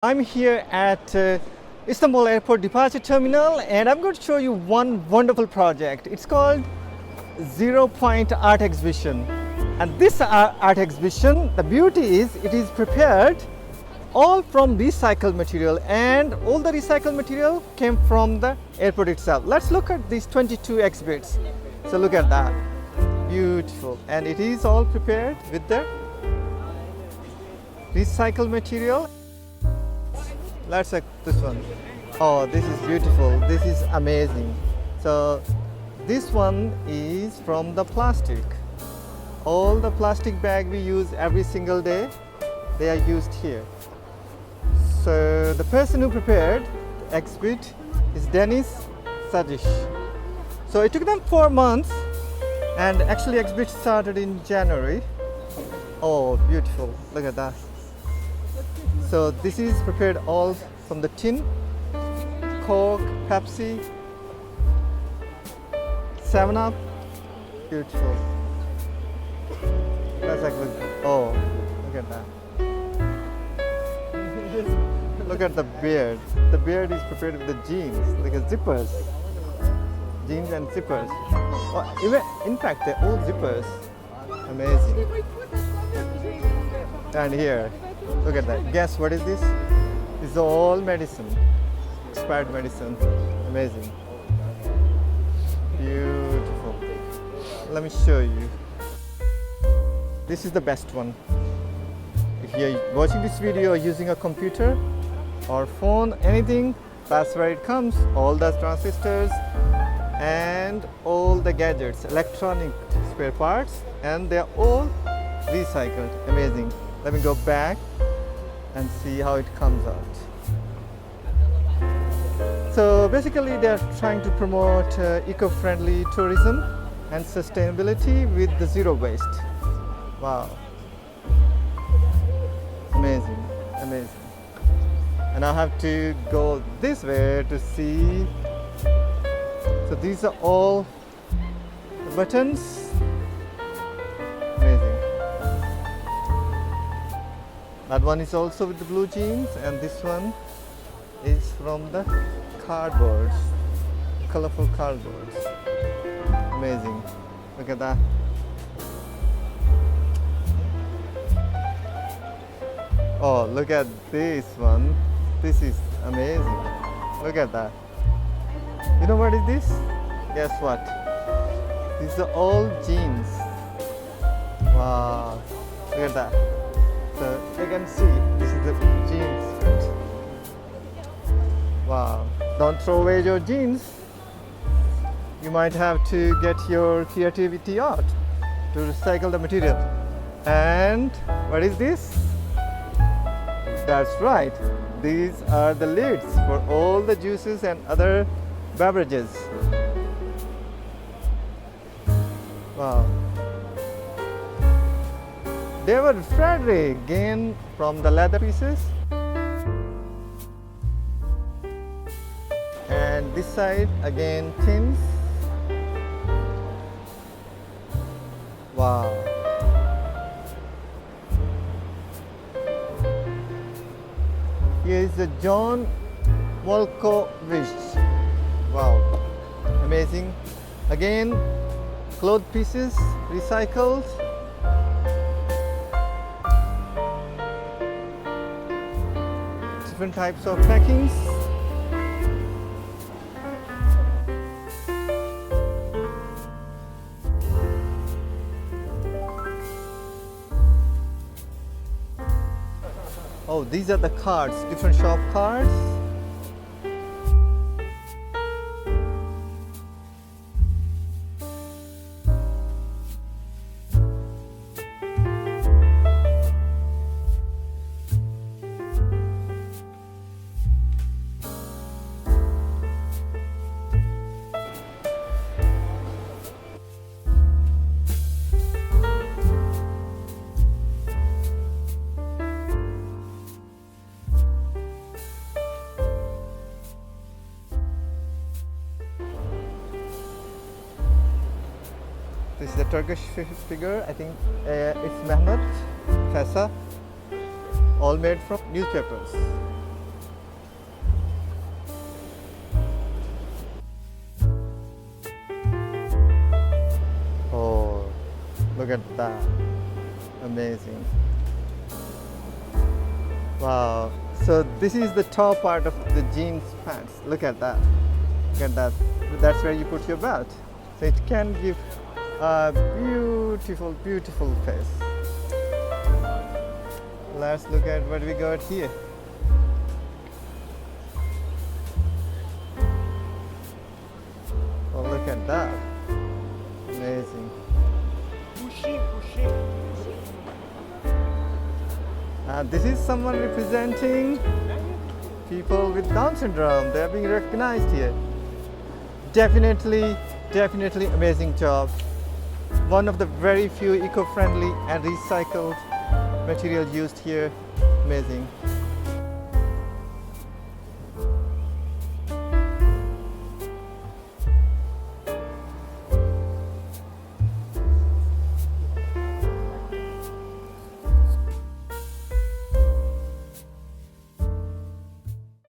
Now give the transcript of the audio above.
I'm here at Istanbul Airport departure terminal and I'm going to show you one wonderful project. It's called Zero Point Art Exhibition. And this art exhibition, the beauty is it is prepared all from recycled material, and all the recycled material came from the airport itself. Let's look at these 22 exhibits. So look at that. Beautiful. And it is all prepared with the recycled material. Let's check this one. Oh, this is beautiful. This is amazing. So this one is from the plastic. All the plastic bag we use every single day, they are used here. So the person who prepared the exhibit is Deniz Sağdıç. So it took them 4 months, and actually exhibit started in January. Oh, beautiful. Look at that. So this is prepared all from the tin, Coke, Pepsi, 7-Up. Beautiful. That's like, oh, look at that. Look at the beard. The beard is prepared with the jeans, like a zippers. Jeans and zippers. Oh, even, in fact, they're all zippers. Amazing. And here, look at that. Guess what is this? It's all medicine. Expired medicine. Amazing. Beautiful. Let me show you. This is the best one. If you're watching this video using a computer or phone, anything, that's where it comes. All the transistors and all the gadgets, electronic spare parts, and they're all recycled. Amazing. Let me go back and see how it comes out. So basically they're trying to promote eco-friendly tourism and sustainability with the zero waste. Wow. Amazing, amazing. And I have to go this way to see. So these are all the buttons. Amazing. That one is also with the blue jeans, and this one is from the cardboards, colorful cardboards. Amazing. Look at that. Oh, look at this one. This is amazing. Look at that. You know what is this? Guess what? These are all jeans. Wow. Look at that. So you can see this is the jeans fit. Wow. Don't throw away your jeans. You might have to get your creativity out to recycle the material. And what is this? That's right. These are the lids for all the juices and other beverages. Wow. They were threaded again from the leather pieces. And this side again tins. Wow. Here is the John Volkovich. Wow, amazing. Again, cloth pieces recycled. Different types of packings. Oh, these are the cards, different shop cards. This is a Turkish figure. I think it's Mehmet, Fesa, all made from newspapers. Look at that. Amazing. Wow. So this is the top part of the jeans pants. Look at that. Look at that. That's where you put your belt. So it can give a beautiful, beautiful face. Let's look at what we got here. Oh, look at that. Amazing. This is someone representing people with Down syndrome. They are being recognized here. Definitely amazing job. One of the very few eco-friendly and recycled material used here. Amazing.